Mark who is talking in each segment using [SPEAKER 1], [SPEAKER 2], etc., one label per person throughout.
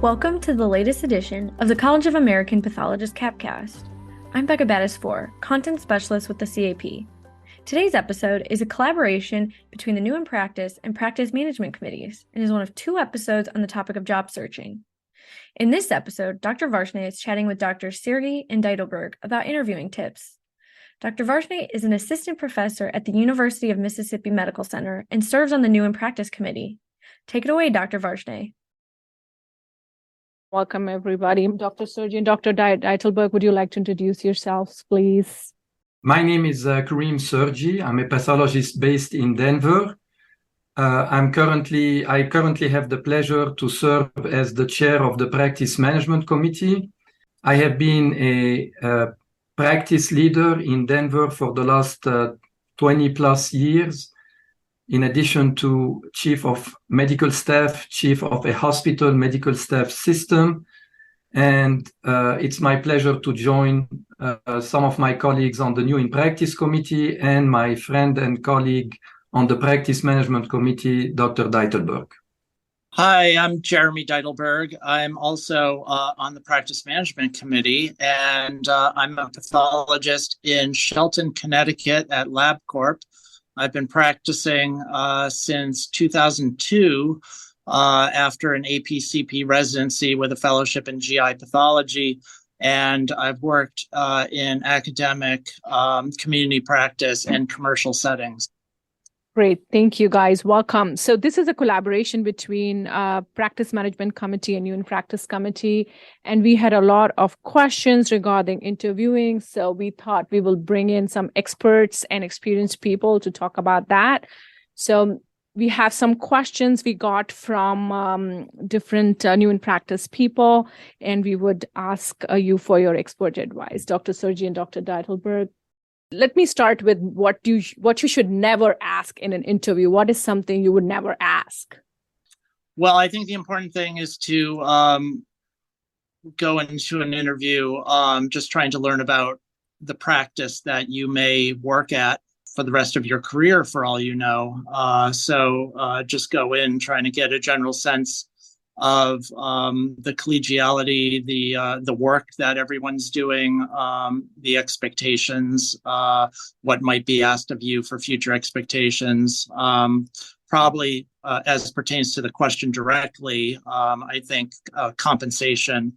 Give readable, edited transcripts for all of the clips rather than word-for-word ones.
[SPEAKER 1] Welcome to the latest edition of the College of American Pathologists Capcast. I'm Becca Battis-4, Content Specialist with the CAP. Today's episode is a collaboration between the New in Practice and Practice Management Committees and is one of two episodes on the topic of job searching. In this episode, Dr. Varshney is chatting with Dr. Sirgi and Ditelberg about interviewing tips. Dr. Varshney is an assistant professor at the University of Mississippi Medical Center and serves on the New in Practice Committee. Take it away, Dr. Varshney.
[SPEAKER 2] Welcome, everybody. Dr. Sirgi and Dr. Ditelberg, would you like to introduce yourselves, please?
[SPEAKER 3] My name is Karim Sirgi. I'm a pathologist based in Denver. I currently have the pleasure to serve as the chair of the Practice Management Committee. I have been a practice leader in Denver for the last 20 plus years. In addition to chief of medical staff, chief of a hospital medical staff system. And it's my pleasure to join some of my colleagues on the New in Practice Committee and my friend and colleague on the Practice Management Committee, Dr. Ditelberg.
[SPEAKER 4] Hi, I'm Jeremy Ditelberg. I'm also on the Practice Management Committee, and I'm a pathologist in Shelton, Connecticut at LabCorp. I've been practicing since 2002 after an APCP residency with a fellowship in GI pathology. And I've worked in academic, community practice, and commercial settings.
[SPEAKER 2] Great. Thank you, guys. Welcome. So this is a collaboration between Practice Management Committee and New in Practice Committee. And we had a lot of questions regarding interviewing. So we thought we will bring in some experts and experienced people to talk about that. So we have some questions we got from different New in Practice people, and we would ask you for your expert advice. Dr. Sirgi and Dr. Ditelberg. Let me start with what you should never ask in an interview. What is something you would never ask?
[SPEAKER 4] Well, I think the important thing is to go into an interview just trying to learn about the practice that you may work at for the rest of your career, for all you know. So just go in trying to get a general sense of the collegiality, the work that everyone's doing, the expectations, what might be asked of you for future expectations. Probably as pertains to the question directly, I think compensation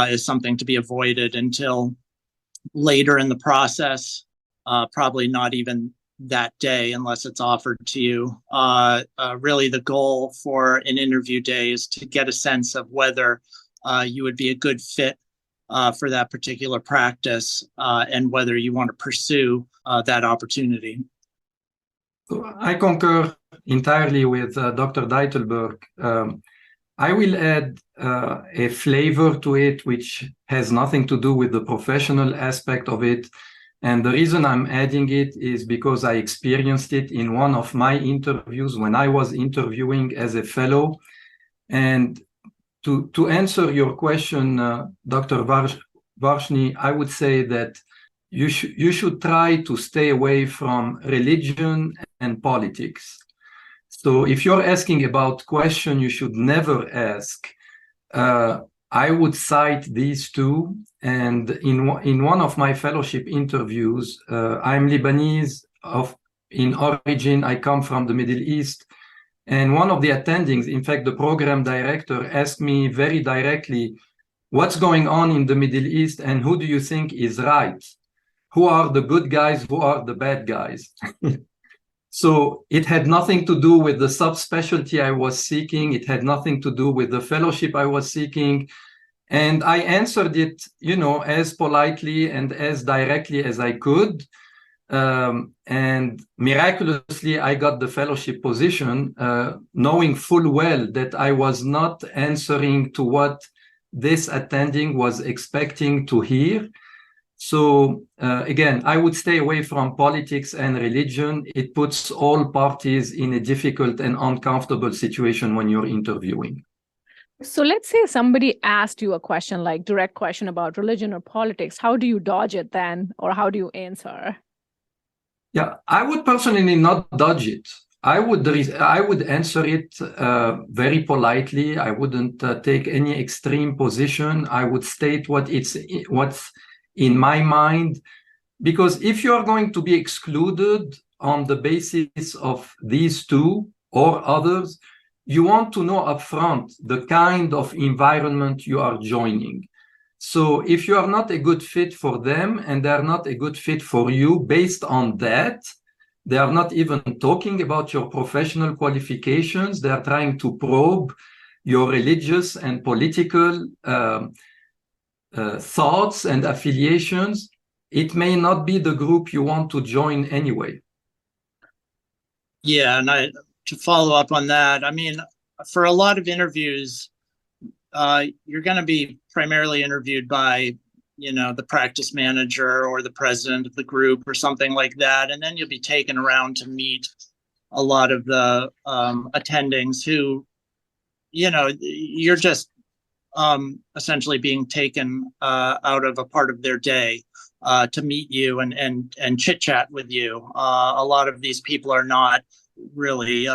[SPEAKER 4] is something to be avoided until later in the process, probably not even that day unless it's offered to you. Really the goal for an interview day is to get a sense of whether you would be a good fit for that particular practice and whether you want to pursue that opportunity.
[SPEAKER 3] I concur entirely with Dr. Ditelberg. I will add a flavor to it which has nothing to do with the professional aspect of it. And the reason I'm adding it is because I experienced it in one of my interviews when I was interviewing as a fellow. And to answer your question, Dr. Varshney, I would say that you should try to stay away from religion and politics. So if you're asking about question you should never ask, I would cite these two. And in one of my fellowship interviews, I'm Lebanese in origin. I come from the Middle East. And one of the attendings, in fact, the program director, asked me very directly, what's going on in the Middle East and who do you think is right? Who are the good guys? Who are the bad guys? So it had nothing to do with the subspecialty I was seeking. It had nothing to do with the fellowship I was seeking. And I answered it, as politely and as directly as I could. And miraculously, I got the fellowship position, knowing full well that I was not answering to what this attending was expecting to hear. So again, I would stay away from politics and religion. It puts all parties in a difficult and uncomfortable situation when you're interviewing.
[SPEAKER 2] So let's say somebody asked you a question, like direct question about religion or politics. How do you dodge it then? Or how do you answer?
[SPEAKER 3] Yeah, I would personally not dodge it. I would answer it very politely. I wouldn't take any extreme position. I would state what's in my mind, because if you are going to be excluded on the basis of these two or others, you want to know upfront the kind of environment you are joining. So if you are not a good fit for them and they're not a good fit for you based on that, they are not even talking about your professional qualifications. They are trying to probe your religious and political thoughts and affiliations. It may not be the group you want to join anyway.
[SPEAKER 4] Yeah, and to follow up on that, I mean, for a lot of interviews, you're going to be primarily interviewed by, the practice manager or the president of the group or something like that. And then you'll be taken around to meet a lot of the attendings who, you're just essentially being taken out of a part of their day to meet you and chit chat with you. A lot of these people are not really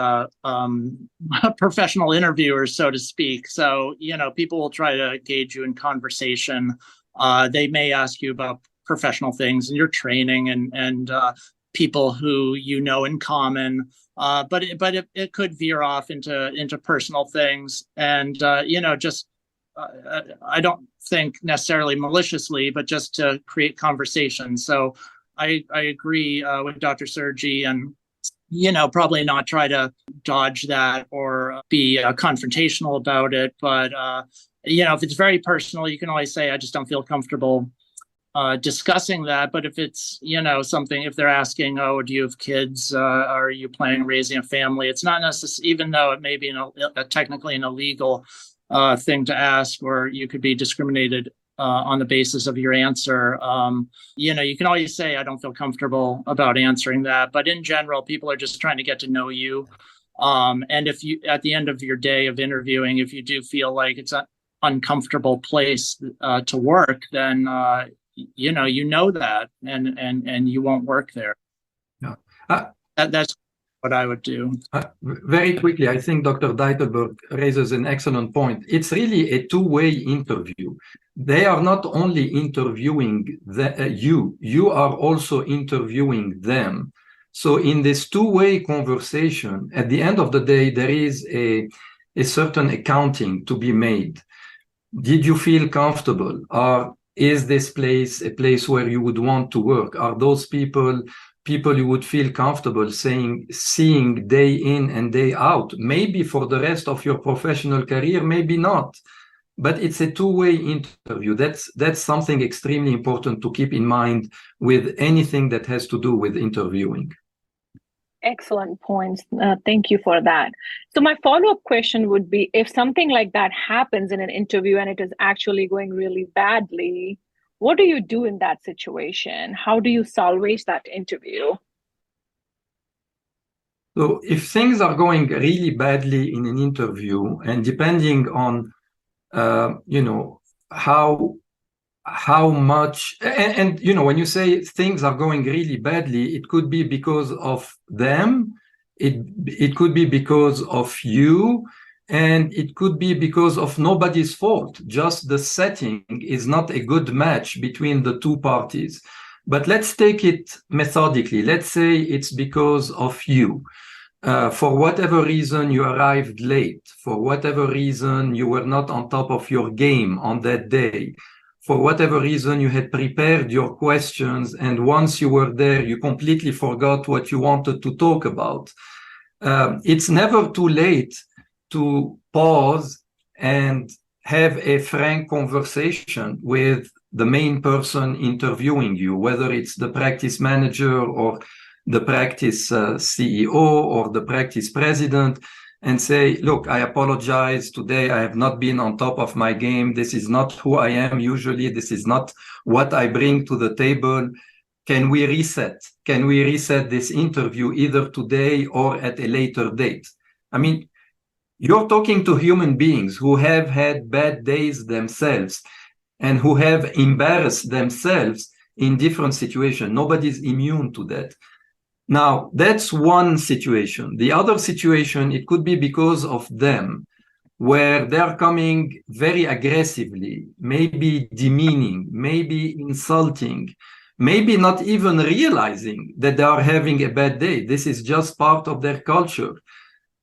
[SPEAKER 4] professional interviewers, so to speak. So, people will try to engage you in conversation. They may ask you about professional things and your training and people who in common. But it could veer off into personal things, and I don't think necessarily maliciously, but just to create conversation. So I agree with Dr. Sirgi, and probably not try to dodge that or be confrontational about it. But if it's very personal, you can always say, I just don't feel comfortable discussing that. But if it's, something, if they're asking, oh, do you have kids? Are you planning on raising a family? It's not necessarily, even though it may be technically an illegal thing to ask, or you could be discriminated on the basis of your answer. You can always say, I don't feel comfortable about answering that. But in general, people are just trying to get to know you. And if you, at the end of your day of interviewing, if you do feel like it's an uncomfortable place to work, then that, and you won't work there.
[SPEAKER 3] Yeah.
[SPEAKER 4] That's what I would do.
[SPEAKER 3] Very quickly, I think Dr. Ditelberg raises an excellent point. It's really a two-way interview. They are not only interviewing you are also interviewing them. So in this two-way conversation, at the end of the day, there is a certain accounting to be made. Did you feel comfortable? Or is this place a place where you would want to work? Are those people you would feel comfortable seeing day in and day out? Maybe for the rest of your professional career, maybe not. But it's a two-way interview. That's something extremely important to keep in mind with anything that has to do with interviewing.
[SPEAKER 2] Excellent points. Thank you for that. So my follow-up question would be, if something like that happens in an interview and it is actually going really badly, what do you do in that situation? How do you salvage that interview?
[SPEAKER 3] So if things are going really badly in an interview, and depending on how much, and when you say things are going really badly, it could be because of them, it could be because of you, and it could be because of nobody's fault. Just the setting is not a good match between the two parties. But let's take it methodically. Let's say it's because of you. For whatever reason, you arrived late. For whatever reason, you were not on top of your game on that day. For whatever reason, you had prepared your questions, and once you were there, you completely forgot what you wanted to talk about. It's never too late to pause and have a frank conversation with the main person interviewing you, whether it's the practice manager or the practice CEO or the practice president, and say, look, I apologize. Today I have not been on top of my game. This is not who I am usually. This is not what I bring to the table. Can we reset? Can we reset this interview either today or at a later date? I mean, you're talking to human beings who have had bad days themselves and who have embarrassed themselves in different situations. Nobody's immune to that. Now, that's one situation. The other situation, it could be because of them, where they're coming very aggressively, maybe demeaning, maybe insulting, maybe not even realizing that they are having a bad day. This is just part of their culture.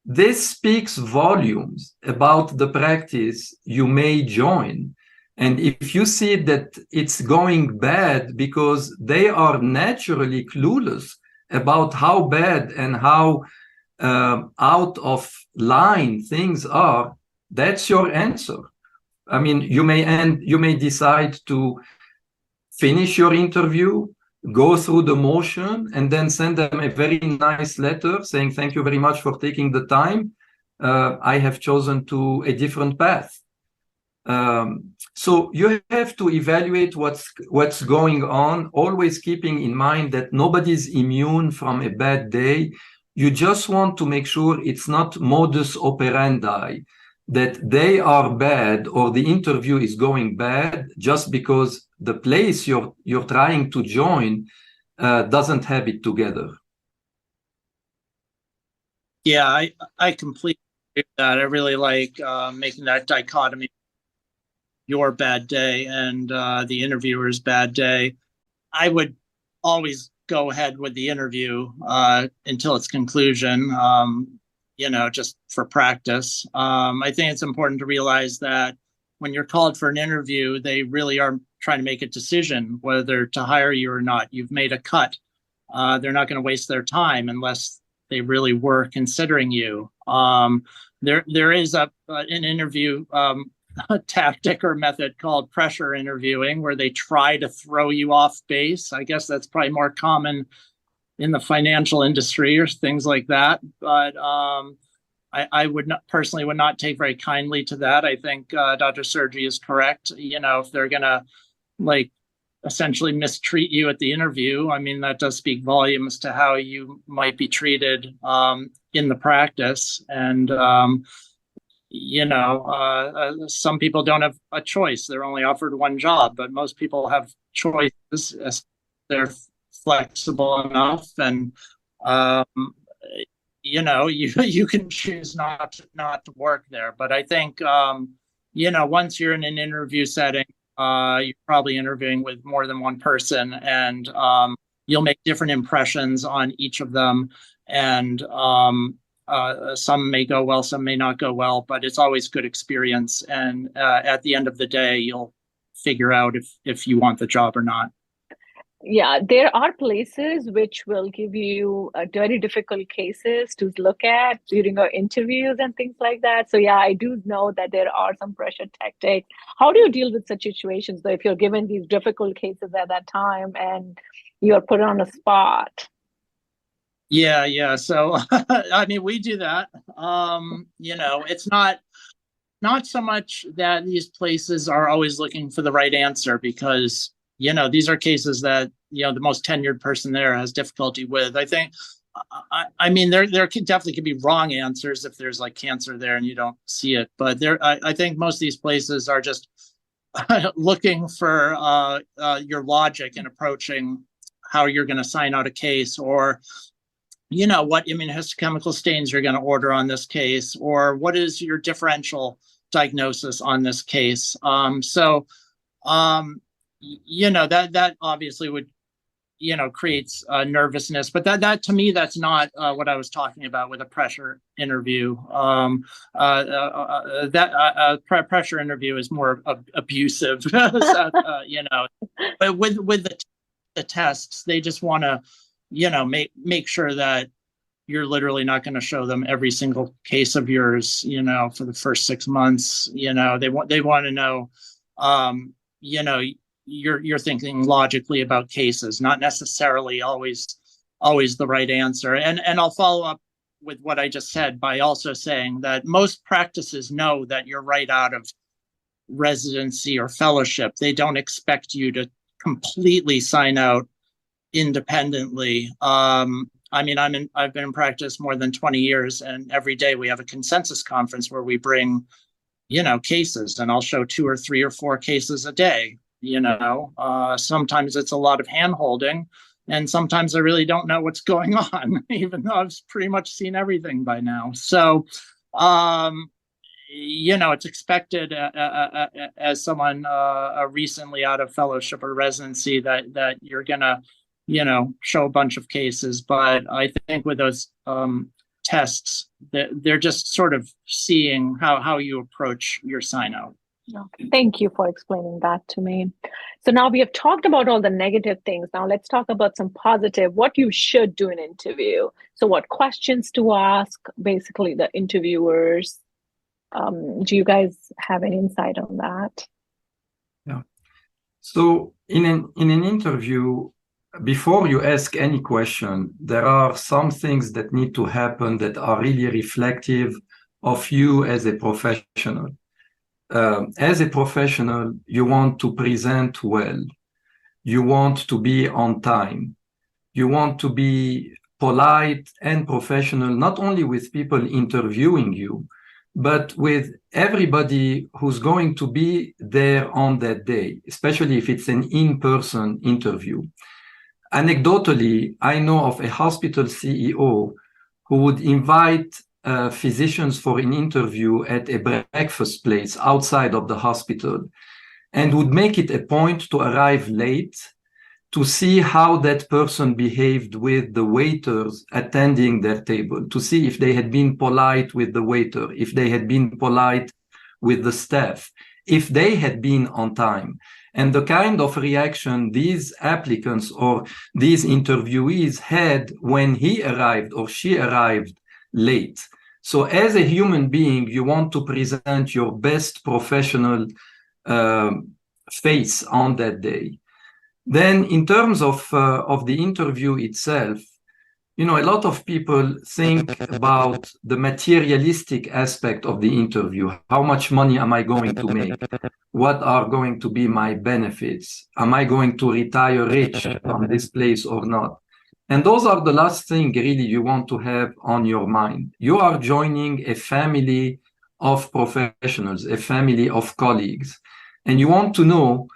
[SPEAKER 3] This speaks volumes about the practice you may join. And if you see that it's going bad because they are naturally clueless about how bad and how out of line things are, that's your answer. I mean, you may decide to finish your interview, go through the motion, and then send them a very nice letter saying, thank you very much for taking the time. I have chosen a different path. So you have to evaluate what's going on, always keeping in mind that nobody's immune from a bad day. You just want to make sure it's not modus operandi, that they are bad or the interview is going bad just because the place you're trying to join doesn't have it together.
[SPEAKER 4] Yeah, I completely agree with that. I really like making that dichotomy, your bad day and the interviewer's bad day. I would always go ahead with the interview until its conclusion, just for practice. I think it's important to realize that when you're called for an interview, they really are trying to make a decision whether to hire you or not. You've made a cut. They're not going to waste their time unless they really were considering you. There is an interview a tactic or method called pressure interviewing, where they try to throw you off base. I guess that's probably more common in the financial industry or things like that. But I would not take very kindly to that. I think Dr. Sirgi is correct. If they're going to essentially mistreat you at the interview, I mean, that does speak volumes to how you might be treated in the practice. And some people don't have a choice. They're only offered one job, but most people have choices as they're flexible enough. And, you can choose not to work there. But I think, once you're in an interview setting, you're probably interviewing with more than one person, and you'll make different impressions on each of them. And some may go well, some may not go well, but it's always good experience. And at the end of the day, you'll figure out if you want the job or not.
[SPEAKER 2] Yeah, there are places which will give you very difficult cases to look at during our interviews and things like that. So yeah, I do know that there are some pressure tactics. How do you deal with such situations, though, if you're given these difficult cases at that time and you're put on a spot?
[SPEAKER 4] Yeah. So, I mean, we do that. It's not so much that these places are always looking for the right answer, because, these are cases that, the most tenured person there has difficulty with. I think, I mean, there definitely could be wrong answers if there's cancer there and you don't see it. But I think most of these places are just looking for your logic in approaching how you're going to sign out a case, or what immunohistochemical stains you're going to order on this case, or what is your differential diagnosis on this case. That obviously would, creates nervousness, but that to me, that's not what I was talking about with a pressure interview. Pressure interview is more abusive, but with the tests, they just want to, make sure that you're literally not going to show them every single case of yours, for the first 6 months. They want to know, you're thinking logically about cases, not necessarily always the right answer. And I'll follow up with what I just said by also saying that most practices know that you're right out of residency or fellowship. They don't expect you to completely sign out independently. I've been in practice more than 20 years, and every day we have a consensus conference where we bring, cases, and I'll show 2 or 3 or 4 cases a day. Sometimes it's a lot of hand holding. Sometimes it's a lot of, just, talking about the case. And then sometimes it's a lot of hand holding And sometimes I really don't know what's going on, even though I've pretty much seen everything by now. So, it's expected as someone recently out of fellowship or residency that you're gonna, show a bunch of cases. But I think with those tests, they're just sort of seeing how you approach your sign out.
[SPEAKER 2] Okay. Thank you for explaining that to me. So now we have talked about all the negative things. Now let's talk about some positive, what you should do in an interview. So what questions to ask, basically the interviewers. Do you guys have any insight on that?
[SPEAKER 3] Yeah. So in an interview, before you ask any question, there are some things that need to happen that are really reflective of you as a professional. As a professional, you want to present well. You want to be on time. You want to be polite and professional, not only with people interviewing you, but with everybody who's going to be there on that day, especially if it's an in-person interview. Anecdotally, I know of a hospital CEO who would invite physicians for an interview at a breakfast place outside of the hospital and would make it a point to arrive late to see how that person behaved with the waiters attending their table, to see if they had been polite with the waiter, if they had been polite with the staff, if they had been on time. And the kind of reaction these applicants or these interviewees had when he arrived or she arrived late. So as a human being, you want to present your best professional face on that day. Then in terms of the interview itself, a lot of people think about the materialistic aspect of the interview. How much money am I going to make? What are going to be my benefits? Am I going to retire rich from this place or not? And those are the last thing really you want to have on your mind. You are joining a family of professionals, a family of colleagues, and you want to know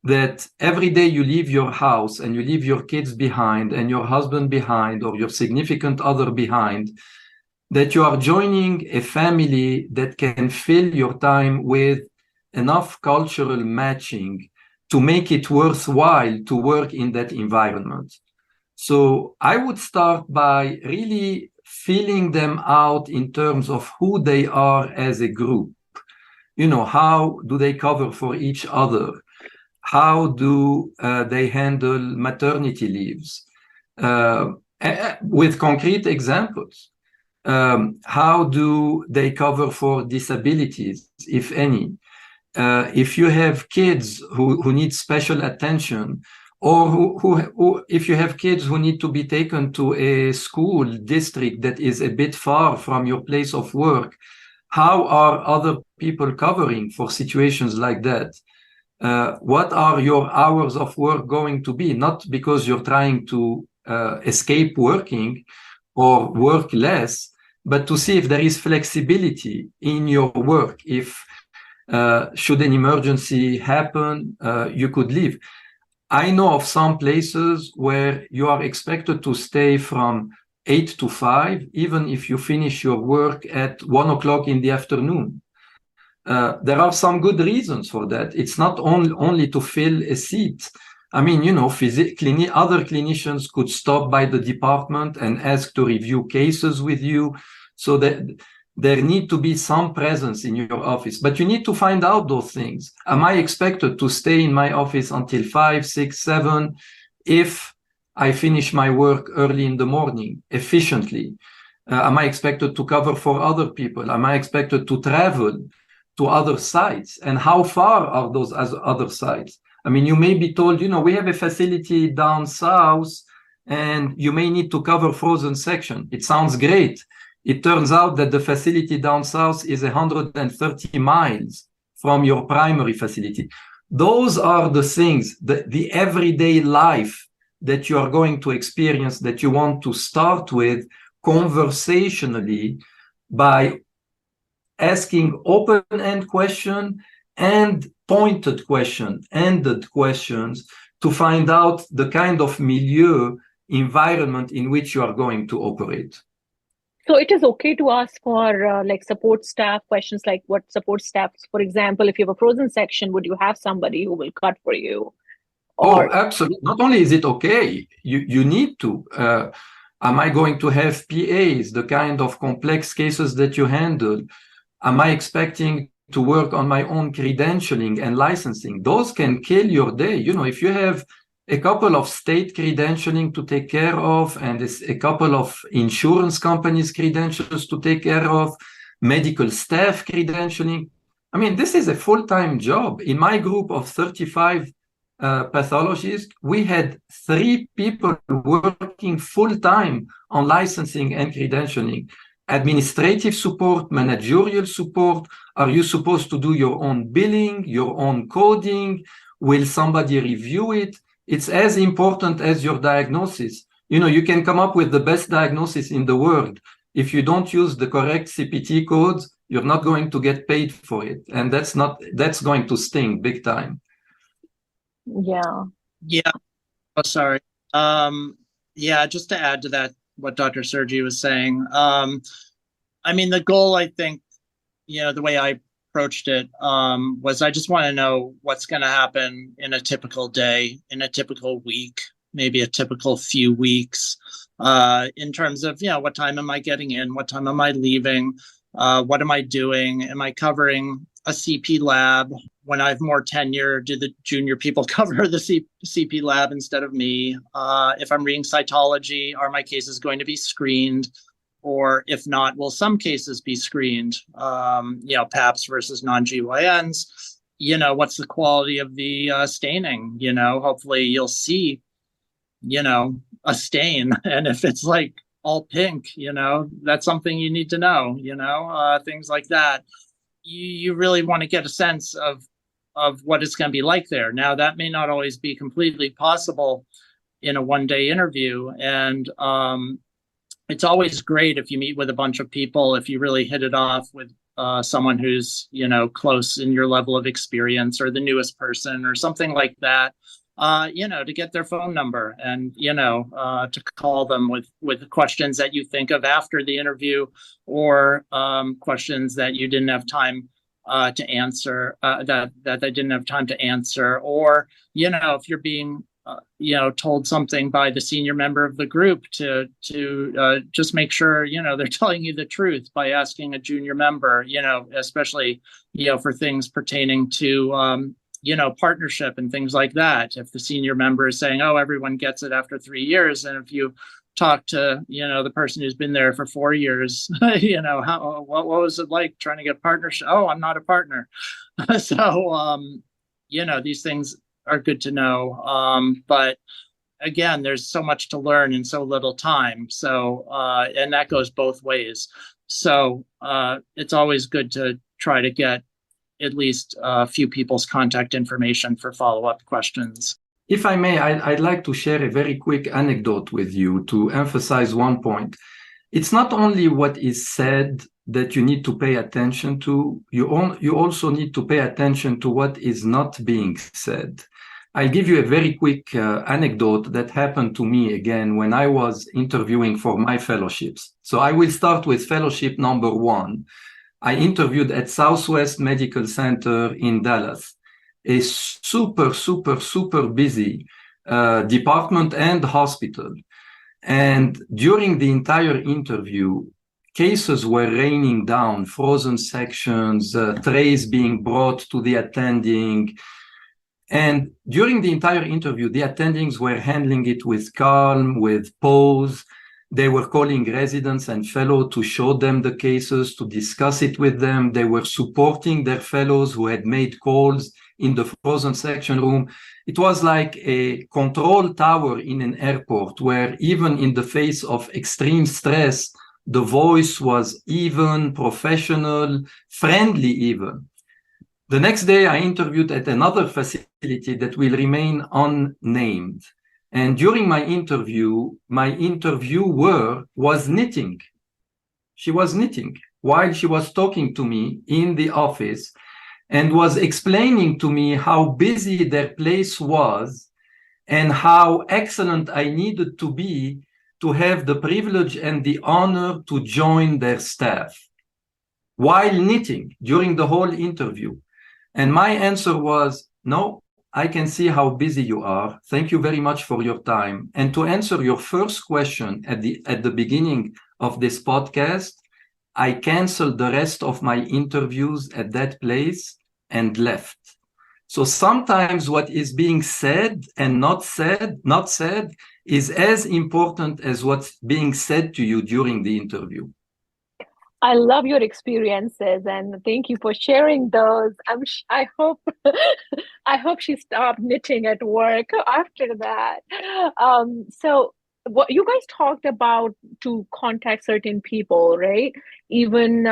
[SPEAKER 3] that every day you leave your house and you leave your kids behind and your husband behind or your significant other behind, that you are joining a family that can fill your time with enough cultural matching to make it worthwhile to work in that environment. So I would start by really filling them out in terms of who they are as a group. How do they cover for each other? How do they handle maternity leaves? With concrete examples. How do they cover for disabilities, if any? If you have kids who need special attention, or who if you have kids who need to be taken to a school district that is a bit far from your place of work, how are other people covering for situations like that? What are your hours of work going to be? Not because you're trying to escape working or work less, but to see if there is flexibility in your work. If should an emergency happen, you could leave. I know of some places where you are expected to stay from 8 to 5, even if you finish your work at 1 o'clock in the afternoon. There are some good reasons for that. It's not only to fill a seat. I mean, other clinicians could stop by the department and ask to review cases with you, so that there need to be some presence in your office. But you need to find out those things. Am I expected to stay in my office until 5, 6, 7 if I finish my work early in the morning efficiently? Am I expected to cover for other people? Am I expected to travel to other sites? And how far are those other sites? I mean, you may be told, we have a facility down south and you may need to cover frozen section. It sounds great. It turns out that the facility down south is 130 miles from your primary facility. Those are the things, the everyday life that you are going to experience, that you want to start with conversationally by asking open-end question and pointed question, ended questions, to find out the kind of milieu environment in which you are going to operate.
[SPEAKER 2] So it is okay to ask for like support staff questions, like what support staff, for example, if you have a frozen section, would you have somebody who will cut for you?
[SPEAKER 3] Oh, absolutely. Not only is it okay, you need to. Am I going to have PAs, the kind of complex cases that you handle? Am I expecting to work on my own credentialing and licensing? Those can kill your day. You know, if you have a couple of state credentialing to take care of, and a couple of insurance companies' credentials to take care of, medical staff credentialing. I mean, this is a full-time job. In my group of 35 pathologists, we had 3 people working full-time on licensing and credentialing. Administrative support, managerial support. Are you supposed to do your own billing, your own coding? Will somebody review it? It's as important as your diagnosis. You know, you can come up with the best diagnosis in the world. If you don't use the correct CPT codes, you're not going to get paid for it. And that's going to sting big time.
[SPEAKER 2] Yeah.
[SPEAKER 4] Yeah. Oh, sorry. Yeah, just to add to that, what Dr. Sirgi was saying. I mean, the goal, I think, the way I approached it was I just want to know what's going to happen in a typical day, in a typical week, maybe a typical few weeks, in terms of, what time am I getting in? What time am I leaving? What am I doing? Am I covering a CP lab? When I have more tenure, do the junior people cover the CP lab instead of me? If I'm reading cytology, are my cases going to be screened? Or if not, will some cases be screened? PAPs versus non-GYNs. What's the quality of the staining? Hopefully you'll see, a stain. And if it's like all pink, that's something you need to know, things like that. You really want to get a sense of what it's going to be like there. Now, that may not always be completely possible in a one-day interview. And it's always great if you meet with a bunch of people, if you really hit it off with someone who's, close in your level of experience, or the newest person or something like that, to get their phone number and, to call them with questions that you think of after the interview, or questions that you didn't have time to answer, that they didn't have time to answer, or, if you're being told something by the senior member of the group, to just make sure, they're telling you the truth by asking a junior member, especially, for things pertaining to, partnership and things like that. If the senior member is saying, oh, everyone gets it after 3 years. And if you talk to, the person who's been there for 4 years, what was it like trying to get partnership? Oh, I'm not a partner. So, these things are good to know. But again, there's so much to learn in so little time. So, and that goes both ways. So it's always good to try to get at least a few people's contact information for follow-up questions.
[SPEAKER 3] If I may, I'd like to share a very quick anecdote with you to emphasize one point. It's not only what is said that you need to pay attention to, you also need to pay attention to what is not being said. I'll give you a very quick anecdote that happened to me again when I was interviewing for my fellowships. So I will start with fellowship number 1. I interviewed at Southwest Medical Center in Dallas, a super, super, super busy department and hospital. And during the entire interview, cases were raining down, frozen sections, trays being brought to the attending. And during the entire interview, the attendings were handling it with calm, with pause. They were calling residents and fellows to show them the cases, to discuss it with them. They were supporting their fellows who had made calls in the frozen section room. It was like a control tower in an airport where even in the face of extreme stress, the voice was even, professional, friendly even. The next day, I interviewed at another facility that will remain unnamed. And during my interview, my interviewer was knitting. She was knitting while she was talking to me in the office and was explaining to me how busy their place was and how excellent I needed to be to have the privilege and the honor to join their staff while knitting during the whole interview. And my answer was, no, I can see how busy you are. Thank you very much for your time. And to answer your first question at the beginning of this podcast, I canceled the rest of my interviews at that place and left. So sometimes what is being said and not said is as important as what's being said to you during the interview.
[SPEAKER 2] I love your experiences and thank you for sharing those. I hope I hope she stopped knitting at work after that. So what you guys talked about to contact certain people, right? Even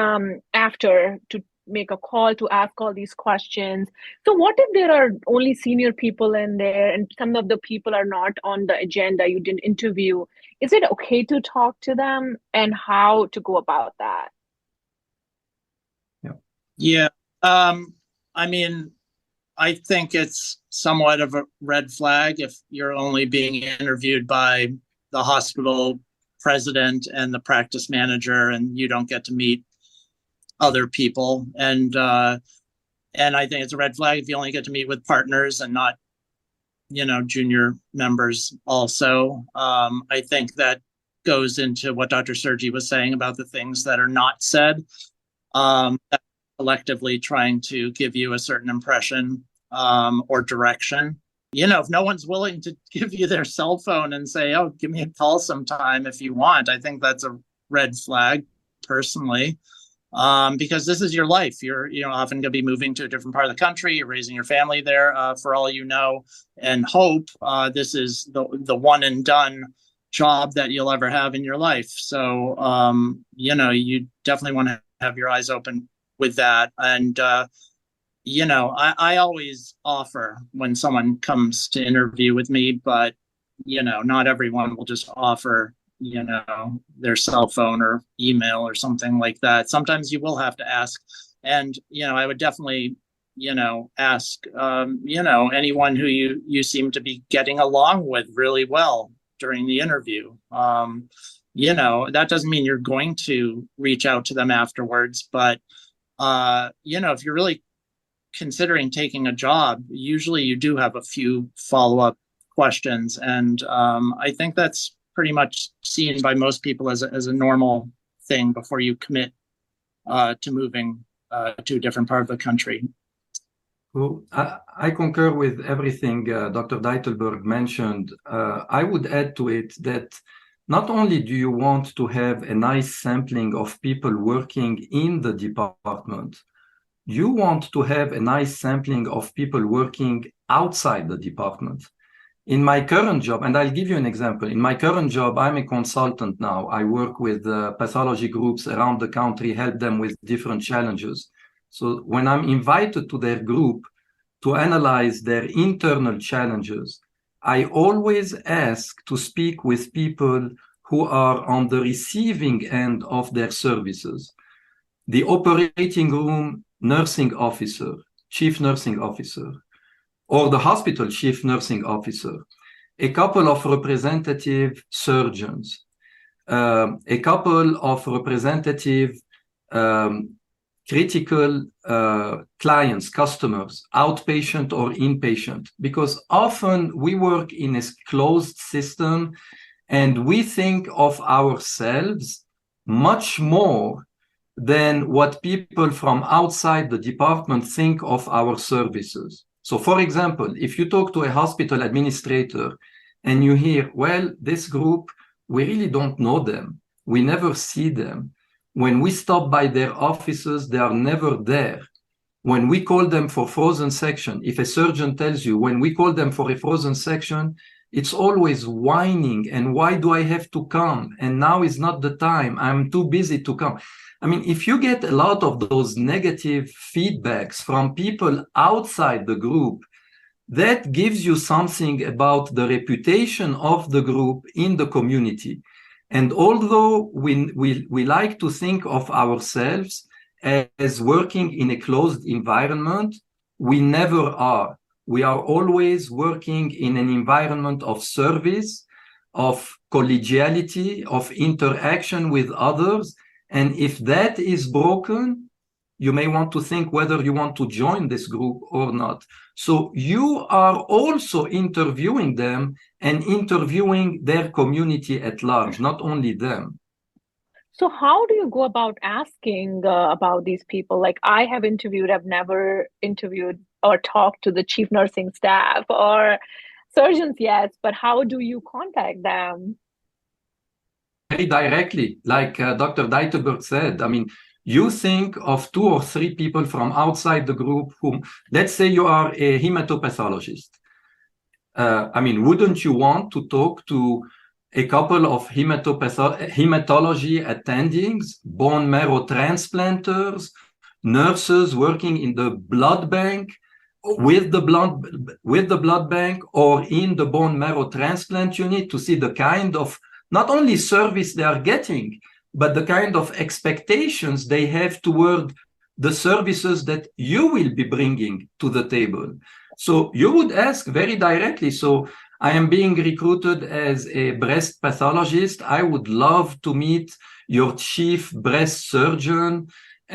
[SPEAKER 2] after to make a call to ask all these questions. So what if there are only senior people in there and some of the people are not on the agenda, you didn't interview? Is it okay to talk to them and how to go about that?
[SPEAKER 4] Yeah. I mean, I think it's somewhat of a red flag if you're only being interviewed by the hospital president and the practice manager and you don't get to meet other people. And I think it's a red flag if you only get to meet with partners and not, junior members also. I think that goes into what Dr. Sirgi was saying about the things that are not said. Collectively trying to give you a certain impression or direction. If no one's willing to give you their cell phone and say, oh, give me a call sometime if you want, I think that's a red flag personally, because this is your life. You're often going to be moving to a different part of the country. You're raising your family there for all you know, and hope this is the one and done job that you'll ever have in your life. So, you definitely want to have your eyes open with that. And, I always offer when someone comes to interview with me, but, not everyone will just offer, their cell phone or email or something like that. Sometimes you will have to ask. And, I would definitely, ask, anyone who you seem to be getting along with really well during the interview. That doesn't mean you're going to reach out to them afterwards, but if you're really considering taking a job, usually you do have a few follow-up questions. And I think that's pretty much seen by most people as a normal thing before you commit to moving to a different part of the country.
[SPEAKER 3] Well, I concur with everything Dr. Ditelberg mentioned. I would add to it that not only do you want to have a nice sampling of people working in the department, you want to have a nice sampling of people working outside the department. In my current job, and I'll give you an example, in my current job, I'm a consultant now. I work with pathology groups around the country, help them with different challenges. So when I'm invited to their group to analyze their internal challenges, I always ask to speak with people who are on the receiving end of their services. The operating room nursing officer, chief nursing officer, or the hospital chief nursing officer, a couple of representative surgeons, a couple of representative critical clients, customers, outpatient or inpatient, because often we work in a closed system and we think of ourselves much more than what people from outside the department think of our services. So, for example, if you talk to a hospital administrator and you hear, well, this group, we really don't know them. We never see them. When we stop by their offices, they are never there. When we call them for frozen section, if a surgeon tells you, when we call them for a frozen section, it's always whining. And why do I have to come? And now is not the time. I'm too busy to come. I mean, if you get a lot of those negative feedbacks from people outside the group, that gives you something about the reputation of the group in the community. And although we like to think of ourselves as working in a closed environment, we never are. We are always working in an environment of service, of collegiality, of interaction with others. And if that is broken, you may want to think whether you want to join this group or not. So you are also interviewing them and interviewing their community at large, not only them.
[SPEAKER 2] So how do you go about asking about these people? Like I have interviewed, I've never interviewed or talked to the chief nursing staff or surgeons yet, but how do you contact them?
[SPEAKER 3] Very directly, like Dr. Ditelberg said. I mean, you think of 2 or 3 people from outside the group whom, let's say you are a hematopathologist. I mean, wouldn't you want to talk to a couple of hematology attendings, bone marrow transplanters, nurses working in the blood bank, with the blood bank or in the bone marrow transplant unit, to see the kind of not only service they are getting, but the kind of expectations they have toward the services that you will be bringing to the table. So you would ask very directly. So I am being recruited as a breast pathologist. I would love to meet your chief breast surgeon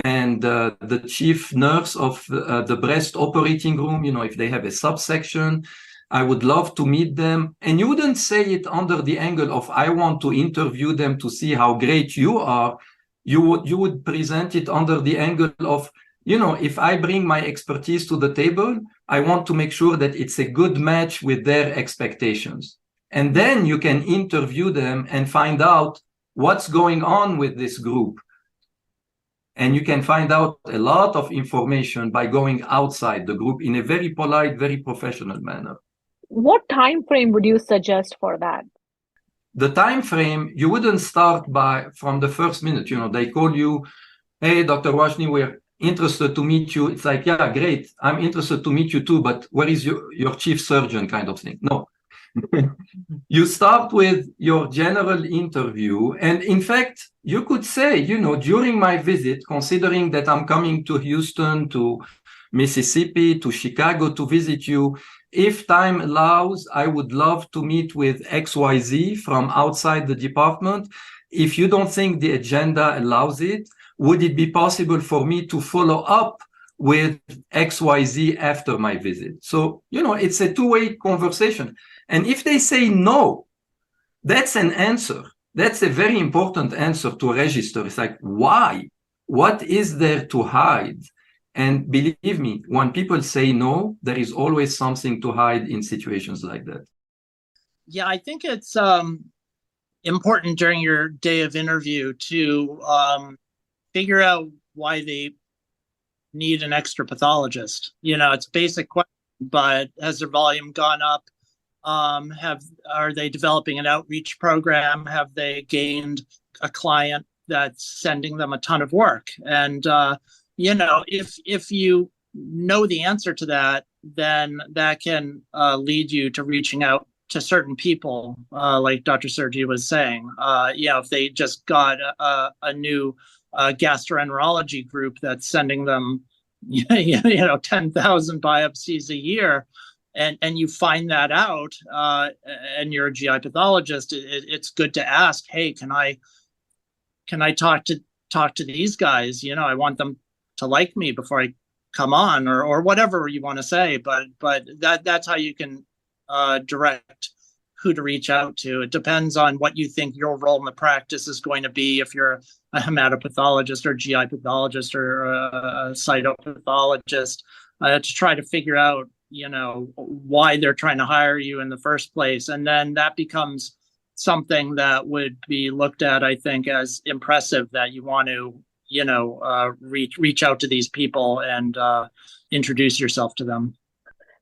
[SPEAKER 3] and the chief nurse of the breast operating room, you know, if they have a subsection. I would love to meet them. And you wouldn't say it under the angle of, I want to interview them to see how great you are. You would present it under the angle of, you know, if I bring my expertise to the table, I want to make sure that it's a good match with their expectations. And then you can interview them and find out what's going on with this group. And you can find out a lot of information by going outside the group in a very polite, very professional manner.
[SPEAKER 2] What time frame would you suggest for that?
[SPEAKER 3] The time frame, you wouldn't start from the first minute. You know, they call you, hey, Dr. Varshney, we're interested to meet you. It's like, yeah, great. I'm interested to meet you too, but where is your chief surgeon kind of thing? No. You start with your general interview. And in fact, you could say, you know, during my visit, considering that I'm coming to Houston, to Mississippi, to Chicago to visit you, if time allows, I would love to meet with XYZ from outside the department. If you don't think the agenda allows it, would it be possible for me to follow up with XYZ after my visit? So, you know, it's a two-way conversation. And if they say no, that's an answer. That's a very important answer to register. It's like, why? What is there to hide? And believe me, when people say no, there is always something to hide in situations like that.
[SPEAKER 4] Yeah, I think it's important during your day of interview to figure out why they need an extra pathologist. You know, it's a basic question, but has their volume gone up? Are they developing an outreach program? Have they gained a client that's sending them a ton of work? And you know, if you know the answer to that, then that can lead you to reaching out to certain people, like Dr. Sirgi was saying. You know, if they just got a new gastroenterology group that's sending them, you know, 10,000 biopsies a year, and you find that out, and you're a GI pathologist, it's good to ask, hey, can I talk to these guys? You know, I want them to like me before I come on, or whatever you want to say. But that's how you can direct who to reach out to. It depends on what you think your role in the practice is going to be. If you're a hematopathologist or GI pathologist or a cytopathologist, to try to figure out, you know, why they're trying to hire you in the first place. And then that becomes something that would be looked at, I think, as impressive, that you want to, you know, reach out to these people and introduce yourself to them.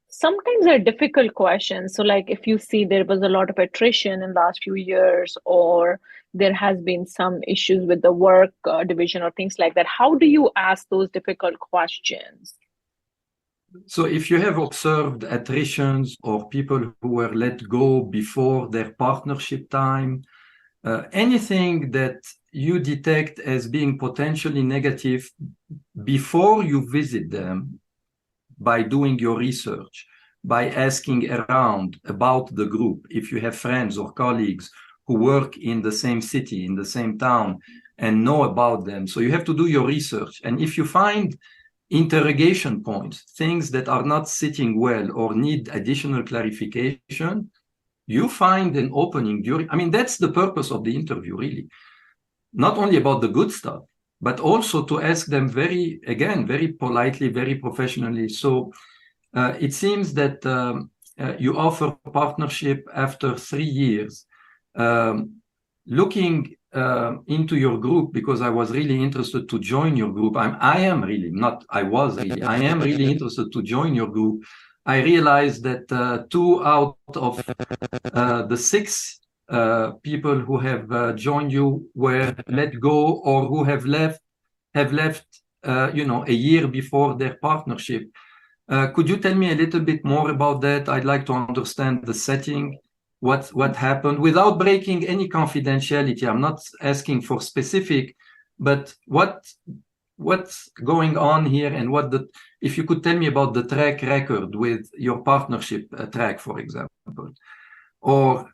[SPEAKER 2] Sometimes they're difficult questions. So like if you see there was a lot of attrition in the last few years, or there has been some issues with the work division or things like that, how do you ask those difficult questions?
[SPEAKER 3] So if you have observed attritions or people who were let go before their partnership time, anything that you detect as being potentially negative before you visit them by doing your research, by asking around about the group. If you have friends or colleagues who work in the same city, in the same town, and know about them. So you have to do your research. And if you find interrogation points, things that are not sitting well or need additional clarification, you find an opening during, I mean, that's the purpose of the interview, really. Not only about the good stuff, but also to ask them very politely, very professionally. So it seems that you offer partnership after 3 years. Looking into your group, because I was really interested to join your group. I am really interested to join your group. I realized that 2 out of the 6 people who have joined you were let go or who have left a year before their partnership. Could you tell me a little bit more about that? I'd like to understand the setting, what happened, without breaking any confidentiality. I'm not asking for specific, but what's going on here, and if you could tell me about the track record with your partnership track, for example. Or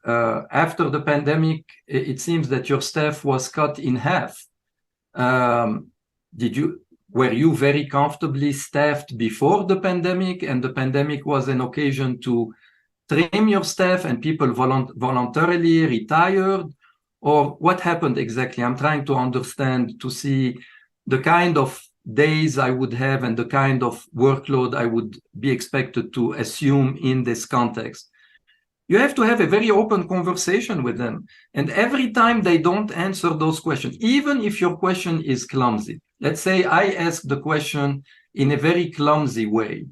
[SPEAKER 3] after the pandemic, it seems that your staff was cut in half. Were you very comfortably staffed before the pandemic, and the pandemic was an occasion to trim your staff and people voluntarily retired? Or what happened exactly? I'm trying to understand, to see the kind of days I would have and the kind of workload I would be expected to assume in this context. You have to have a very open conversation with them. And every time they don't answer those questions, even if your question is clumsy, let's say I ask the question in a very clumsy way,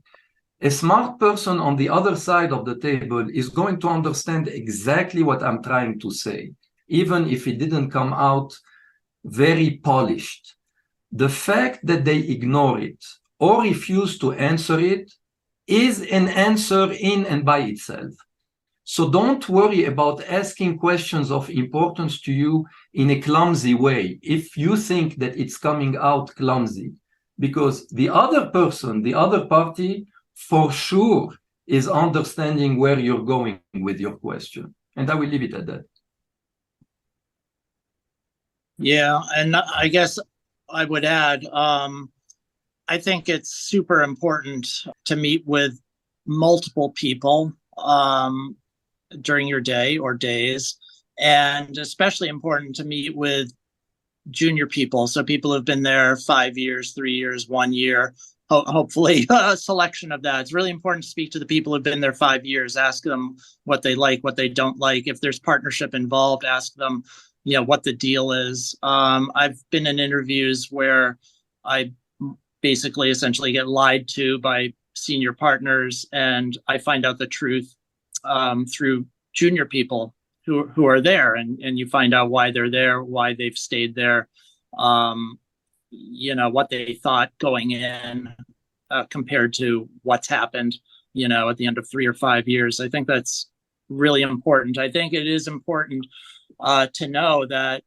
[SPEAKER 3] a smart person on the other side of the table is going to understand exactly what I'm trying to say, even if it didn't come out very polished. The fact that they ignore it or refuse to answer it is an answer in and by itself. So don't worry about asking questions of importance to you in a clumsy way if you think that it's coming out clumsy, because the other person, the other party, for sure is understanding where you're going with your question. And I will leave it at that.
[SPEAKER 4] Yeah, and I guess I would add, I think it's super important to meet with multiple people during your day or days, and especially important to meet with junior people. So people who've been there 5 years, 3 years, 1 year, hopefully a selection of that. It's really important to speak to the people who've been there 5 years, ask them what they like, what they don't like. If there's partnership involved, ask them, what the deal is. I've been in interviews where I basically essentially get lied to by senior partners, and I find out the truth through junior people who are there, and you find out why they're there, why they've stayed there, what they thought going in compared to what's happened, at the end of 3 or 5 years. I think that's really important. I think it is important to know that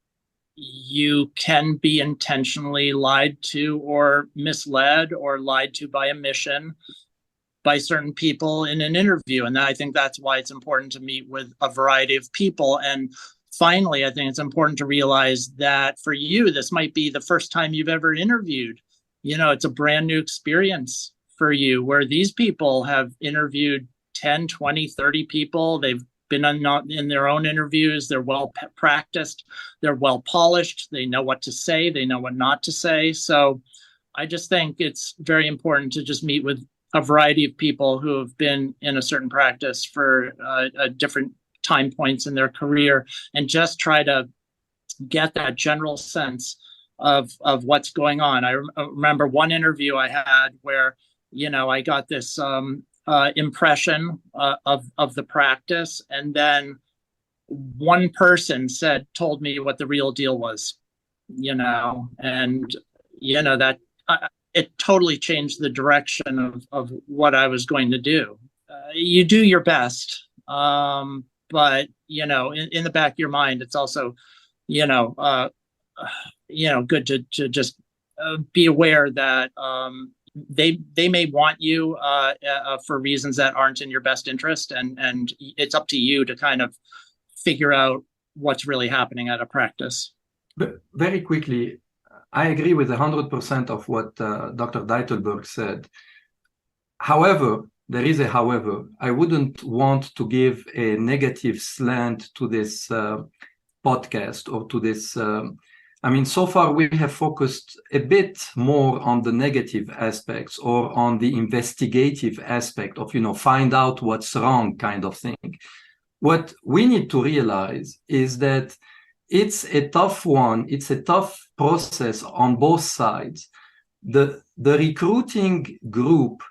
[SPEAKER 4] you can be intentionally lied to or misled or lied to by omission by certain people in an interview. And I think that's why it's important to meet with a variety of people. And finally, I think it's important to realize that for you, this might be the first time you've ever interviewed. It's a brand new experience for you, where these people have interviewed 10, 20, 30 people. They've been in their own interviews. They're well practiced. They're well polished. They know what to say. They know what not to say. So I just think it's very important to just meet with a variety of people who have been in a certain practice for different time points in their career, and just try to get that general sense of what's going on. I remember one interview I had where, I got this impression of the practice, and then one person told me what the real deal was, and that it totally changed the direction of what I was going to do. You do your best, but in the back of your mind, it's also good to just be aware that they may want you for reasons that aren't in your best interest, and it's up to you to kind of figure out what's really happening at a practice.
[SPEAKER 3] But very quickly, I agree with 100% of what Dr. Ditelberg said. However, there is a however. I wouldn't want to give a negative slant to this podcast or to this. I mean, so far we have focused a bit more on the negative aspects or on the investigative aspect of, find out what's wrong kind of thing. What we need to realize is that it's a tough one. It's a tough process on both sides. The recruiting group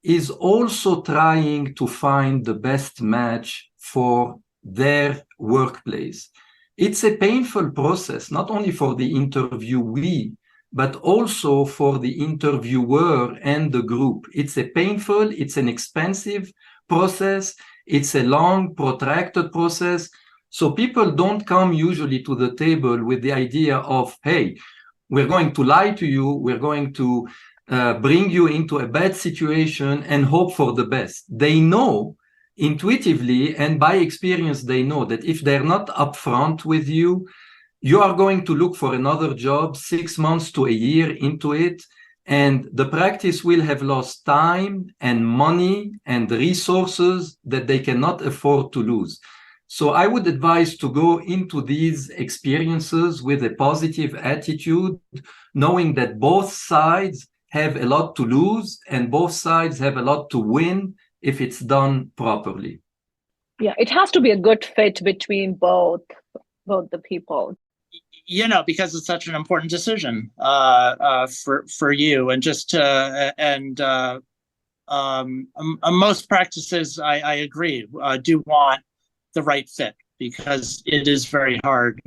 [SPEAKER 3] is also trying to find the best match for their workplace. It's a painful process, not only for the interviewee, but also for the interviewer and the group. It's an expensive process. It's a long, protracted process. So people don't come usually to the table with the idea of, hey, we're going to lie to you. We're going to bring you into a bad situation and hope for the best. They know intuitively and by experience, they know that if they're not upfront with you, you are going to look for another job 6 months to a year into it, and the practice will have lost time and money and resources that they cannot afford to lose. So I would advise to go into these experiences with a positive attitude, knowing that both sides have a lot to lose and both sides have a lot to win if it's done properly.
[SPEAKER 2] Yeah, it has to be a good fit between both the people.
[SPEAKER 4] Because it's such an important decision for you, and most practices, I agree, do want the right fit, because it is very hard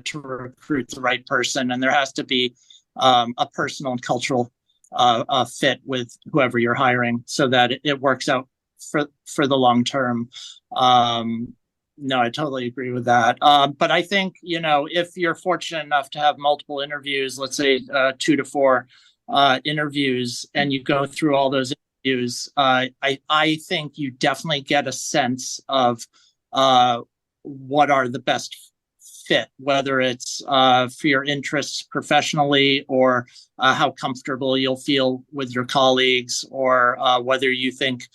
[SPEAKER 4] to recruit the right person, and there has to be a personal and cultural fit with whoever you're hiring so that it works out for the long term. No, I totally agree with that. But I think, if you're fortunate enough to have multiple interviews, let's say 2 to 4 interviews, and you go through all those interviews, I think you definitely get a sense of what are the best fit, whether it's for your interests professionally, or how comfortable you'll feel with your colleagues, or whether you think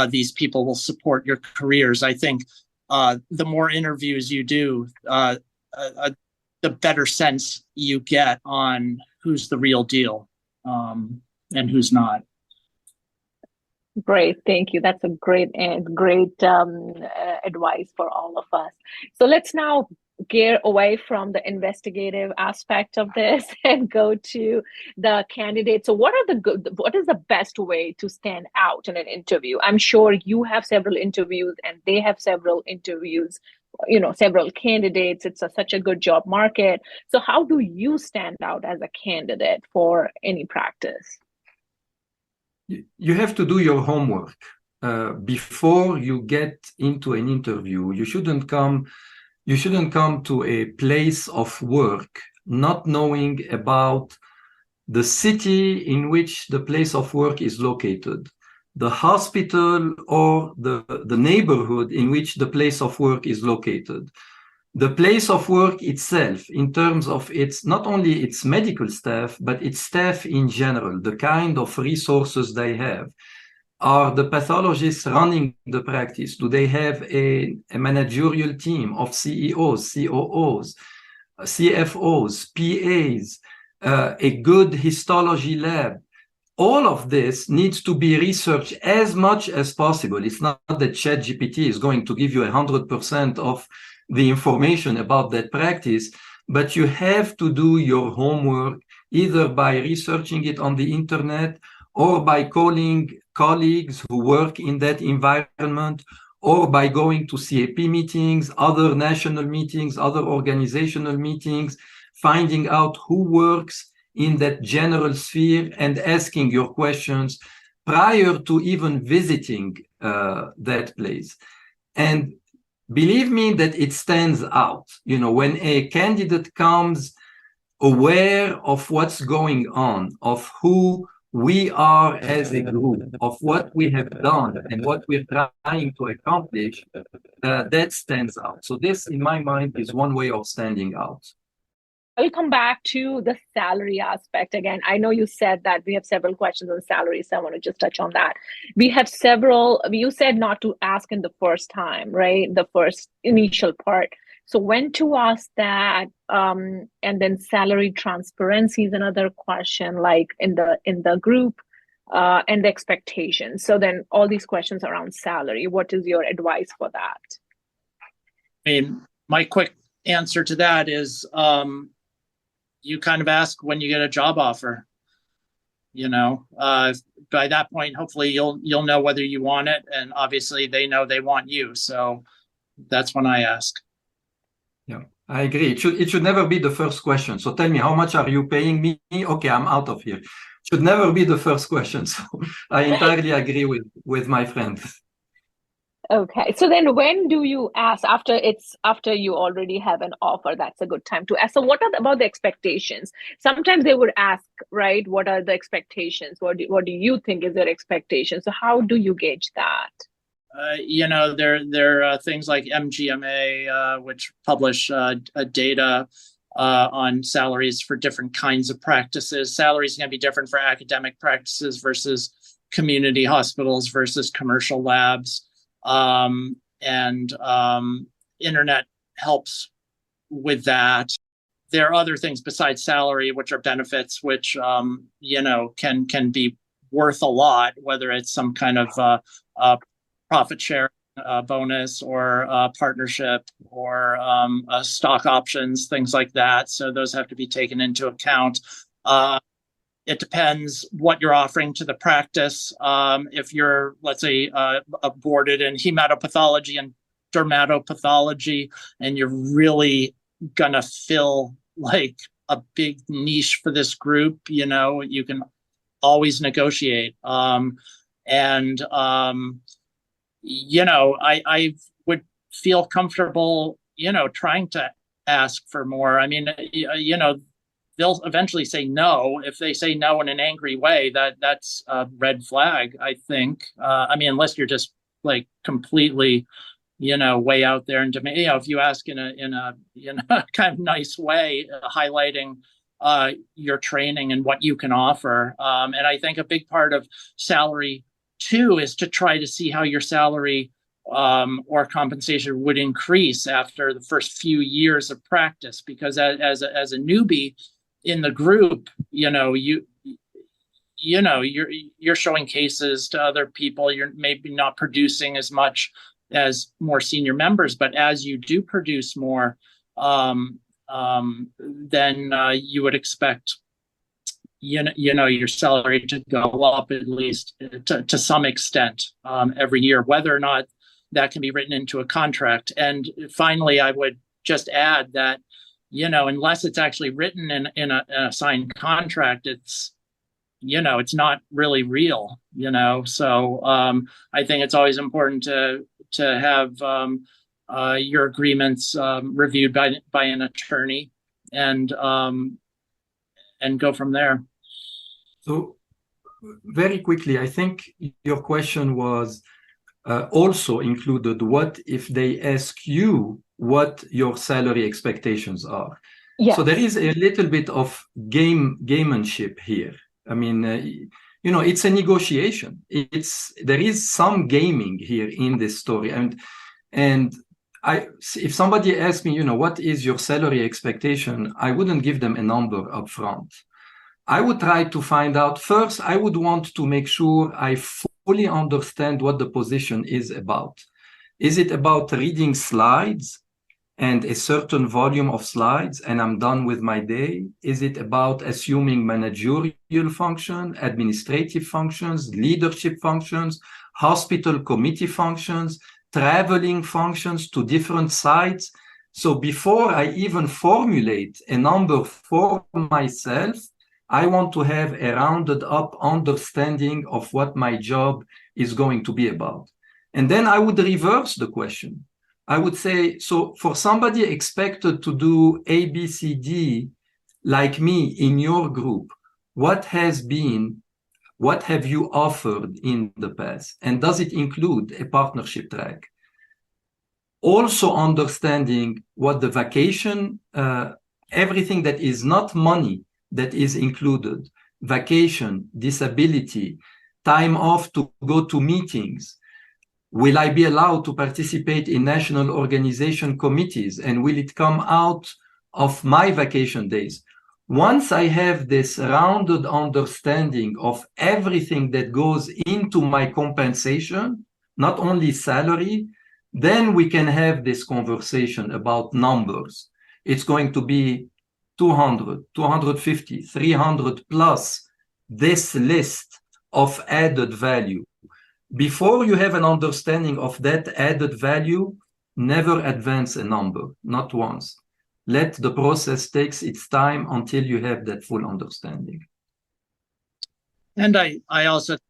[SPEAKER 4] these people will support your careers. I think the more interviews you do, the better sense you get on who's the real deal and who's not.
[SPEAKER 2] Great, thank you. That's a great advice for all of us. So let's now gear away from the investigative aspect of this and go to the candidates. So what is the best way to stand out in an interview? I'm sure you have several interviews and they have several interviews, several candidates. It's such a good job market. So how do you stand out as a candidate for any practice?
[SPEAKER 3] You have to do your homework before you get into an interview. You shouldn't come to a place of work not knowing about the city in which the place of work is located, the hospital or the neighborhood in which the place of work is located, the place of work itself in terms of not only its medical staff, but its staff in general, the kind of resources they have. Are the pathologists running the practice? Do they have a managerial team of CEOs, COOs, CFOs, PAs, a good histology lab? All of this needs to be researched as much as possible. It's not that ChatGPT is going to give you 100% of the information about that practice, but you have to do your homework either by researching it on the internet or by calling colleagues who work in that environment, or by going to CAP meetings, other national meetings, other organizational meetings, finding out who works in that general sphere and asking your questions prior to even visiting that place. And believe me that it stands out. When a candidate comes aware of what's going on, of who we are as a group of what we have done and what we're trying to accomplish, that stands out. So this, in my mind, is one way of standing out.
[SPEAKER 2] I'll come back to the salary aspect again. I know you said that we have several questions on salary, so I want to just touch on that. We have several, you said not to ask in the first time, right? The first initial part. So when to ask that, and then salary transparency is another question, like in the group, and the expectations. So then all these questions around salary, what is your advice for that?
[SPEAKER 4] I mean, my quick answer to that is, you kind of ask when you get a job offer. You know, by that point, hopefully you'll know whether you want it, and obviously they know they want you. So that's when I ask.
[SPEAKER 3] Yeah, I agree. It should never be the first question. So tell me, how much are you paying me? Okay, I'm out of here. Should never be the first question. So I entirely agree with my friend.
[SPEAKER 2] Okay, so then when do you ask? After you already have an offer, that's a good time to ask. So what about the expectations? Sometimes they would ask, right? What are the expectations? What do you think is their expectation? So how do you gauge that?
[SPEAKER 4] You know, there are things like MGMA, which publish data on salaries for different kinds of practices. Salaries can be different for academic practices versus community hospitals versus commercial labs. Internet helps with that. There are other things besides salary, which are benefits, which, you know, can be worth a lot, whether it's some kind of profit share bonus or partnership or stock options, things like that. So those have to be taken into account. It depends what you're offering to the practice. If you're, let's say, boarded in hematopathology and dermatopathology, and you're really gonna fill like a big niche for this group, you know, you can always negotiate. You know, I would feel comfortable, you know, trying to ask for more. I mean, you know, they'll eventually say no. If they say no in an angry way, that's a red flag, I think. I mean, unless you're just like completely, you know, way out there. And you know, if you ask in a you know kind of nice way, highlighting your training and what you can offer. And I think a big part of salary too is to try to see how your salary or compensation would increase after the first few years of practice, because as a newbie in the group, you know, you're showing cases to other people. You're maybe not producing as much as more senior members, but as you do produce more, then you would expect you know your salary to go up at least to some extent every year, whether or not that can be written into a contract. And finally, I would just add that, you know, unless it's actually written in a signed contract, it's, you know, it's not really real, you know. So I think it's always important to have your agreements reviewed by an attorney and go from there.
[SPEAKER 3] So very quickly, I think your question was also included, what if they ask you what your salary expectations are? Yes. So there is a little bit of gamemanship here. I mean, you know, it's a negotiation. There is some gaming here in this story. And if somebody asked me, you know, what is your salary expectation, I wouldn't give them a number up front. I would try to find out first. I would want to make sure I fully understand what the position is about. Is it about reading slides and a certain volume of slides and I'm done with my day? Is it about assuming managerial function, administrative functions, leadership functions, hospital committee functions, traveling functions to different sites? So before I even formulate a number for myself, I want to have a rounded up understanding of what my job is going to be about. And then I would reverse the question. I would say, so for somebody expected to do A, B, C, D, like me in your group, what has been What have you offered in the past? And does it include a partnership track? Also understanding what the vacation, everything that is not money that is included, vacation, disability, time off to go to meetings. Will I be allowed to participate in national organization committees? And will it come out of my vacation days? Once I have this rounded understanding of everything that goes into my compensation, not only salary, then we can have this conversation about numbers. It's going to be 200, 250, 300 plus this list of added value. Before you have an understanding of that added value, never advance a number, not once. Let the process takes its time until you have that full understanding.
[SPEAKER 4] And I also think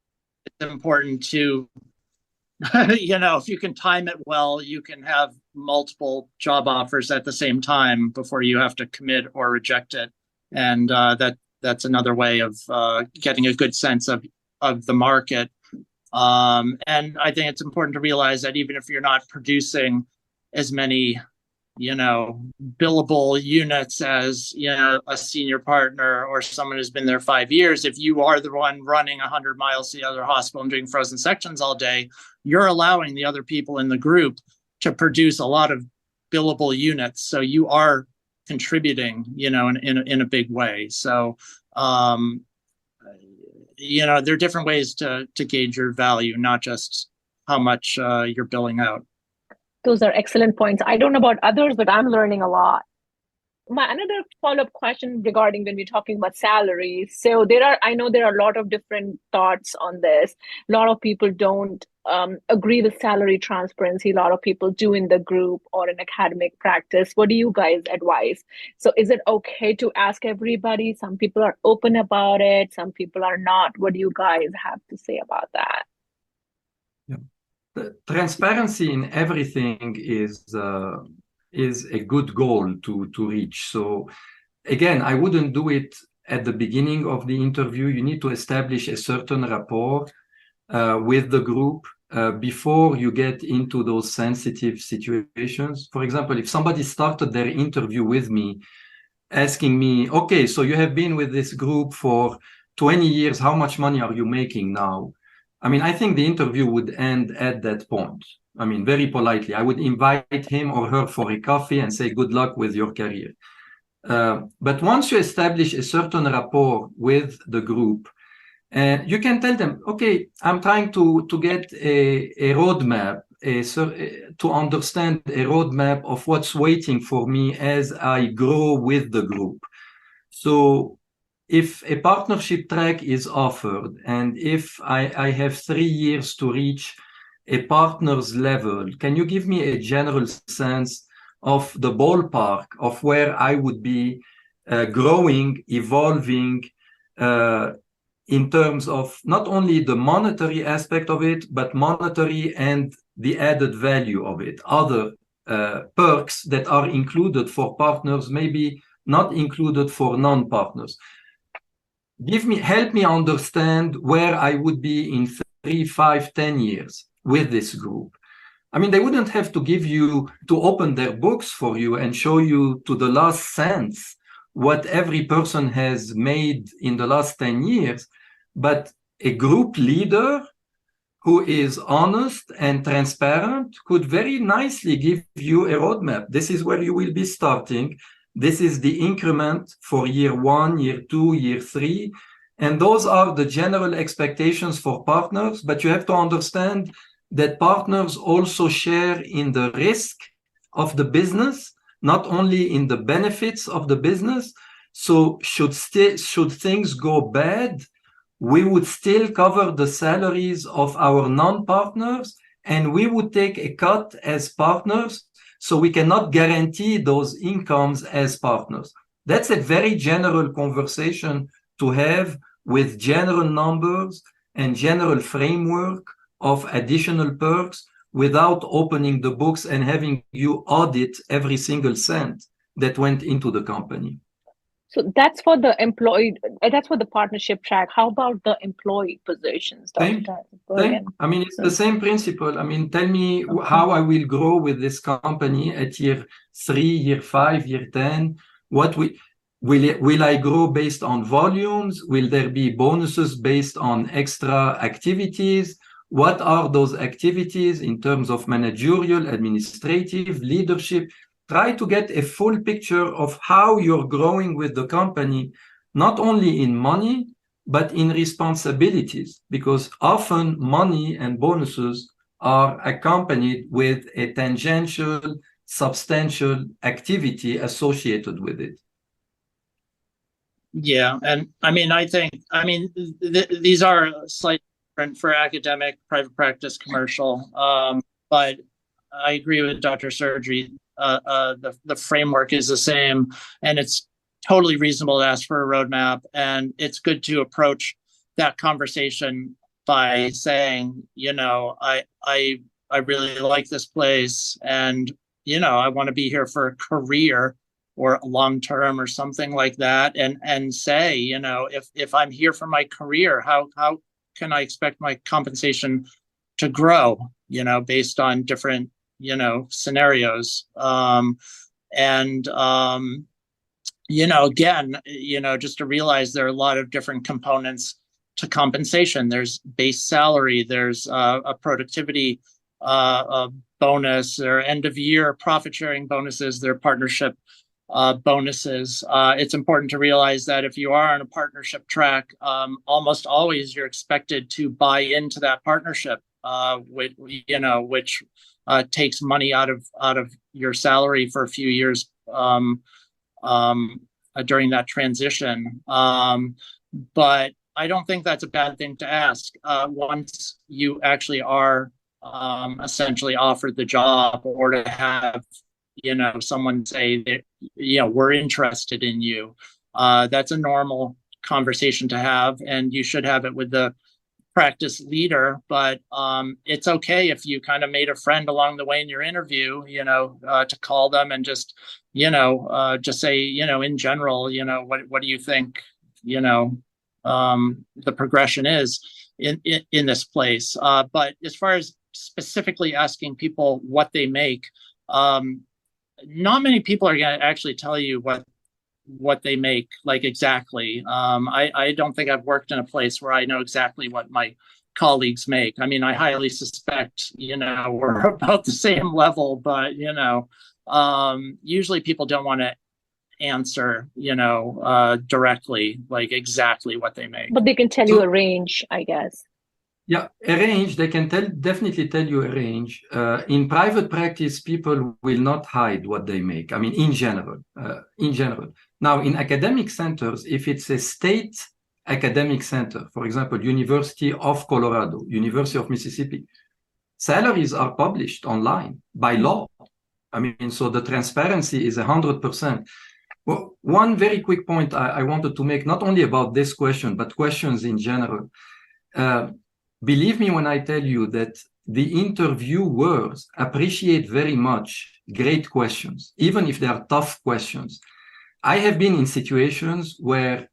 [SPEAKER 4] it's important to, if you can time it well, you can have multiple job offers at the same time before you have to commit or reject it. And that's another way of getting a good sense of the market. And I think it's important to realize that even if you're not producing as many, billable units as, a senior partner or someone who's been there 5 years, if you are the one running 100 miles to the other hospital and doing frozen sections all day, you're allowing the other people in the group to produce a lot of billable units. So you are contributing, in a big way. So, there are different ways to gauge your value, not just how much you're billing out.
[SPEAKER 2] Those are excellent points. I don't know about others, but I'm learning a lot. Another follow-up question regarding when we're talking about salaries. So I know there are a lot of different thoughts on this. A lot of people don't agree with salary transparency. A lot of people do in the group or in academic practice. What do you guys advise? So is it okay to ask everybody? Some people are open about it. Some people are not. What do you guys have to say about that?
[SPEAKER 3] Yeah. The transparency in everything is a good goal to reach. So again, I wouldn't do it at the beginning of the interview. You need to establish a certain rapport with the group before you get into those sensitive situations. For example, if somebody started their interview with me asking me, okay, so you have been with this group for 20 years, how much money are you making now? I mean, I think the interview would end at that point. I mean, very politely. I would invite him or her for a coffee and say, good luck with your career. But once you establish a certain rapport with the group, you can tell them, okay, I'm trying to get a roadmap, to understand a roadmap of what's waiting for me as I grow with the group. So if a partnership track is offered, and if I have 3 years to reach a partner's level, can you give me a general sense of the ballpark of where I would be growing, evolving in terms of not only the monetary aspect of it, but monetary and the added value of it, other perks that are included for partners, maybe not included for non-partners. Help me understand where I would be in 3, 5, 10 years with this group. I mean, they wouldn't have to open their books for you and show you to the last cents what every person has made in the last 10 years, but a group leader who is honest and transparent could very nicely give you a roadmap. This is where you will be starting. This is the increment for year 1, year 2, year 3. And those are the general expectations for partners. But you have to understand that partners also share in the risk of the business, not only in the benefits of the business. So should things go bad, we would still cover the salaries of our non-partners, and we would take a cut as partners. So we cannot guarantee those incomes as partners. That's a very general conversation to have with general numbers and general framework of additional perks without opening the books and having you audit every single cent that went into the company.
[SPEAKER 2] So that's for the employee, that's for the partnership track. How about the employee positions, Dr. Ditelberg?
[SPEAKER 3] I mean, it's the same principle. I mean, tell me how I will grow with this company at year 3, year 5, year 10. Will I grow based on volumes? Will there be bonuses based on extra activities? What are those activities in terms of managerial, administrative, leadership? Try to get a full picture of how you're growing with the company, not only in money, but in responsibilities, because often money and bonuses are accompanied with a tangential, substantial activity associated with it.
[SPEAKER 4] Yeah, and I mean, these are slightly different for academic, private practice, commercial, but I agree with Dr. Sirgi. The framework is the same, and it's totally reasonable to ask for a roadmap, and it's good to approach that conversation by saying, I really like this place, and I want to be here for a career or long term or something like that, and say, if I'm here for my career, how can I expect my compensation to grow, based on different scenarios, again, just to realize there are a lot of different components to compensation. There's base salary, there's a productivity bonus, there are end of year profit sharing bonuses, there are partnership bonuses. It's important to realize that if you are on a partnership track, almost always you're expected to buy into that partnership, which takes money out of your salary for a few years during that transition. But I don't think that's a bad thing to ask once you actually are essentially offered the job, or to have someone say that we're interested in you. That's a normal conversation to have, and you should have it with the practice leader. But it's okay if you kind of made a friend along the way in your interview, to call them and just say, in general, what do you think, the progression is in this place. But as far as specifically asking people what they make, not many people are going to actually tell you what they make, like, exactly. I don't think I've worked in a place where I know exactly what my colleagues make. I mean, I highly suspect, we're about the same level, but, usually people don't want to answer, directly, like exactly what they make.
[SPEAKER 2] But they can tell you a range, I guess.
[SPEAKER 3] Yeah, a range. They can definitely tell you a range. In private practice, people will not hide what they make. I mean, in general. Now, in academic centers, if it's a state academic center, for example, University of Colorado, University of Mississippi, salaries are published online by law. I mean, so the transparency is 100%. Well, one very quick point I wanted to make, not only about this question, but questions in general. Believe me when I tell you that the interviewers appreciate very much great questions, even if they are tough questions. I have been in situations where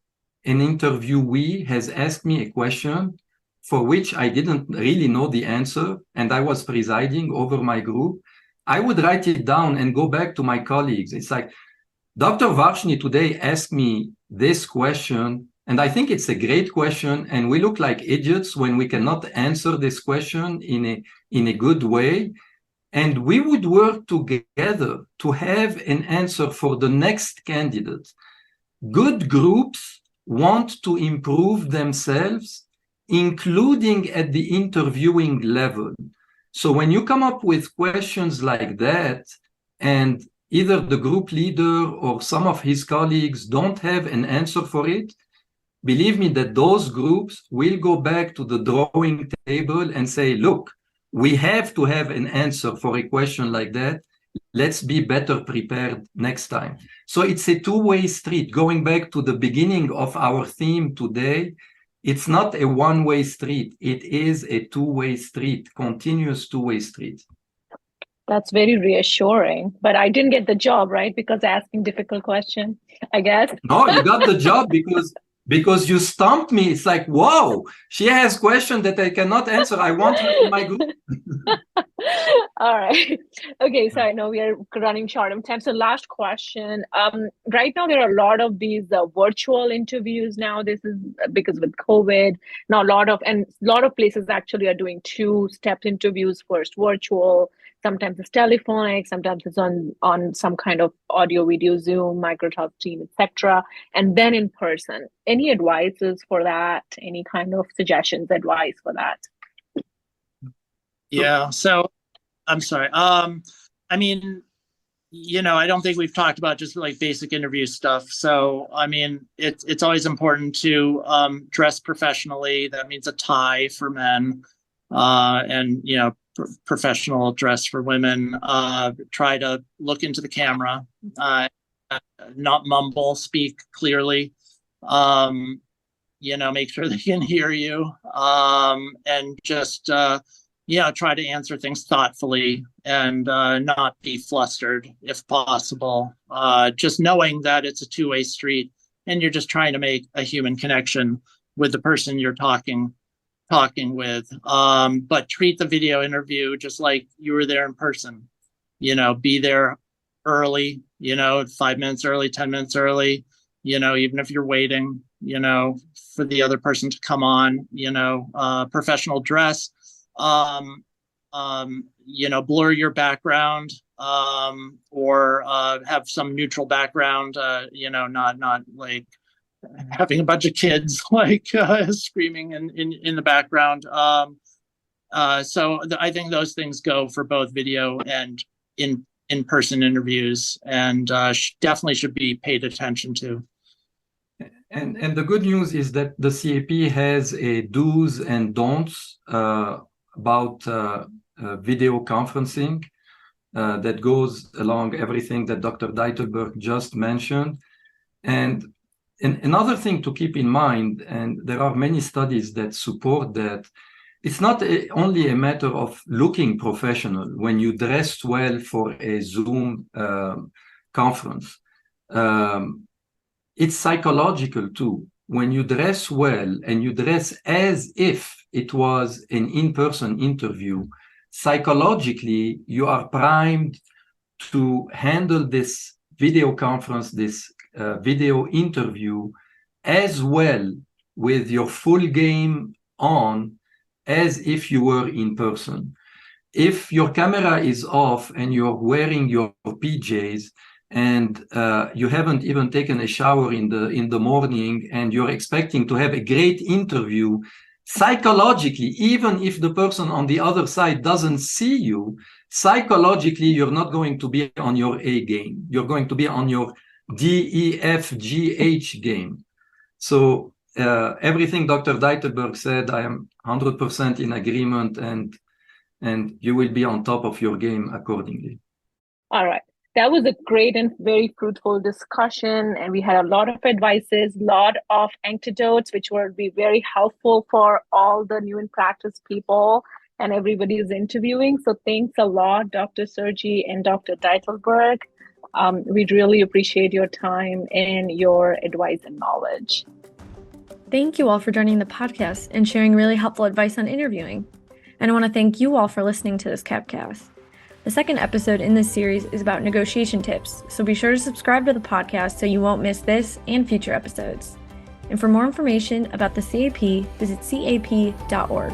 [SPEAKER 3] an interviewee has asked me a question for which I didn't really know the answer, and I was presiding over my group. I would write it down and go back to my colleagues. It's like, Dr. Varshney today asked me this question, and I think it's a great question, and we look like idiots when we cannot answer this question in a good way. And we would work together to have an answer for the next candidate. Good groups want to improve themselves, including at the interviewing level. So when you come up with questions like that, and either the group leader or some of his colleagues don't have an answer for it, believe me that those groups will go back to the drawing table and say, look, we have to have an answer for a question like that. Let's be better prepared next time. So it's a two-way street. Going back to the beginning of our theme today, it's not a one-way street. It is a two-way street, continuous two-way street.
[SPEAKER 2] That's very reassuring. But I didn't get the job, right? Because asking difficult questions, I guess.
[SPEAKER 3] No, you got the job because you stumped me. It's like, whoa, she has questions that I cannot answer. I want her in my group.
[SPEAKER 2] All right. Okay, so I know we are running short of time. So last question. Right now there are a lot of these virtual interviews now. This is because with COVID. Now a lot of places actually are doing two-step interviews. First virtual, sometimes it's telephonic, sometimes it's on some kind of audio, video, Zoom, Microsoft Teams, etc., and then in person. Any advices for that? Any kind of suggestions, advice for that?
[SPEAKER 4] Yeah. So I'm sorry. I mean, I don't think we've talked about just like basic interview stuff. So, I mean, it's always important to dress professionally. That means a tie for men, and professional dress for women. Try to look into the camera, not mumble, speak clearly. Make sure they can hear you, and just try to answer things thoughtfully and not be flustered if possible. Just knowing that it's a two-way street and you're just trying to make a human connection with the person you're talking with. But treat the video interview just like you were there in person. Be there early, 5 minutes early, 10 minutes early, even if you're waiting, for the other person to come on, professional dress. Blur your background, or have some neutral background, not like having a bunch of kids like screaming in the background. So I think those things go for both video and in-person interviews, and definitely should be paid attention to.
[SPEAKER 3] And the good news is that the CAP has a do's and don'ts about video conferencing that goes along everything that Dr. Ditelberg just mentioned. And another thing to keep in mind, and there are many studies that support that, it's not only a matter of looking professional when you dress well for a Zoom conference. It's psychological too. When you dress well and you dress as if it was an in-person interview, psychologically, you are primed to handle this video conference, this video interview as well with your full game on as if you were in person. If your camera is off and you're wearing your PJs, and you haven't even taken a shower in the morning, and you're expecting to have a great interview, psychologically, even if the person on the other side doesn't see you, psychologically, you're not going to be on your A game. You're going to be on your DEFGH game. So everything Dr. Ditelberg said, I am 100% in agreement, and you will be on top of your game accordingly.
[SPEAKER 2] All right. That was a great and very fruitful discussion, and we had a lot of advices, a lot of anecdotes, which will be very helpful for all the new in practice people and everybody who's interviewing. So thanks a lot, Dr. Sirgi and Dr. Ditelberg. We'd really appreciate your time and your advice and knowledge.
[SPEAKER 1] Thank you all for joining the podcast and sharing really helpful advice on interviewing. And I want to thank you all for listening to this Capcast. The second episode in this series is about negotiation tips, so be sure to subscribe to the podcast so you won't miss this and future episodes. And for more information about the CAP, visit cap.org.